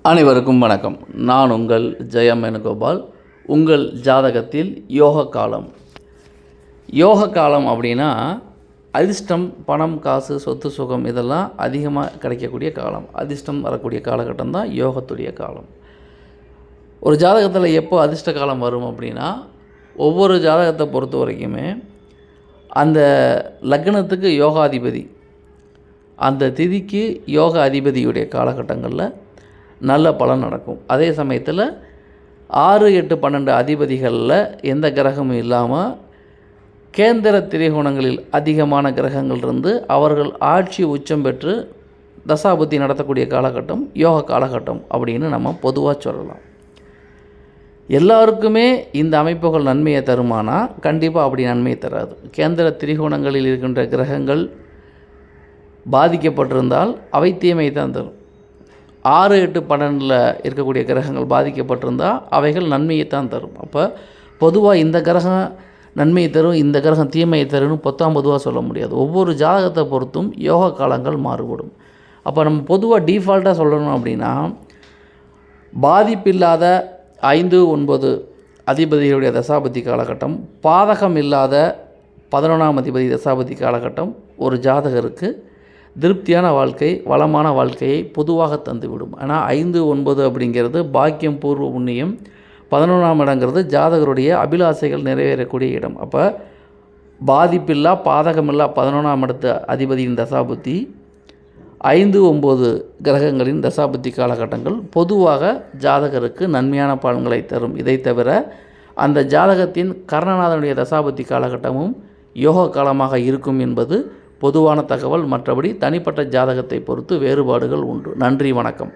அனைவருக்கும் வணக்கம். நான் உங்கள் ஜெயம் வேணுகோபால். உங்கள் ஜாதகத்தில் யோக காலம். யோக காலம் அப்படின்னா அதிர்ஷ்டம், பணம், காசு, சொத்து, சுகம் இதெல்லாம் அதிகமாக கிடைக்கக்கூடிய காலம். அதிர்ஷ்டம் வரக்கூடிய காலகட்டம் தான் யோகத்துடைய காலம். ஒரு ஜாதகத்தில் எப்போ அதிர்ஷ்ட காலம் வரும் அப்படின்னா, ஒவ்வொரு ஜாதகத்தை பொறுத்த வரைக்குமே அந்த லக்னத்துக்கு யோகாதிபதி, அந்த திதிக்கு யோக அதிபதியுடைய காலகட்டங்களில் நல்ல பலன் நடக்கும். அதே சமயத்தில் 6, 8, 12 அதிபதிகளில் எந்த கிரகமும் இல்லாமல் கேந்திர திரிகோணங்களில் அதிகமான கிரகங்கள் இருந்து அவர்கள் ஆட்சி உச்சம் பெற்று தசாபுத்தி நடத்தக்கூடிய காலகட்டம் யோக காலகட்டம் அப்படின்னு நம்ம பொதுவாக சொல்லலாம். எல்லாருக்குமே இந்த அமைப்புகள் நன்மையை தருமானா? கண்டிப்பாக அப்படி நன்மையை தராது. கேந்திர திரிகோணங்களில் இருக்கின்ற கிரகங்கள் பாதிக்கப்பட்டிருந்தால் அவை தீமையை தான் தரும். 6, 8, 12 இருக்கக்கூடிய கிரகங்கள் பாதிக்கப்பட்டிருந்தால் அவைகள் நன்மையை தான் தரும். அப்போ பொதுவாக இந்த கிரகம் நன்மையை தரும், இந்த கிரகம் தீமையை தரும்னு பொதுவாக சொல்ல முடியாது. ஒவ்வொரு ஜாதகத்தை பொறுத்தும் யோக காலங்கள் மாறுபடும். அப்போ நம்ம பொதுவாக டீஃபால்ட்டாக சொல்லணும் அப்படின்னா, பாதிப்பில்லாத 5, 9 அதிபதிகளுடைய தசாபதி காலகட்டம், பாதகம் இல்லாத 11ஆம் அதிபதி தசாபதி காலகட்டம் ஒரு ஜாதகருக்கு திருப்தியான வாழ்க்கை, வளமான வாழ்க்கையை பொதுவாக தந்துவிடும். ஆனால் 5, 9 அப்படிங்கிறது பாக்கியம், பூர்வ புண்ணியம். 11ஆம் இடங்கிறது ஜாதகருடைய அபிலாசைகள் நிறைவேறக்கூடிய இடம். அப்போ பாதிப்பில்லா, பாதகமில்லா 11ஆம் இடத்து அதிபதியின் தசாபுத்தி, 5, 9 கிரகங்களின் தசாபுத்தி காலகட்டங்கள் பொதுவாக ஜாதகருக்கு நன்மையான பலன்களை தரும். இதை தவிர அந்த ஜாதகத்தின் கர்ணநாதனுடைய தசாபுத்தி காலகட்டமும் யோக காலமாக இருக்கும் என்பது பொதுவான தகவல். மற்றபடி தனிப்பட்ட ஜாதகத்தை பொறுத்து வேறுபாடுகள் உண்டு. நன்றி, வணக்கம்.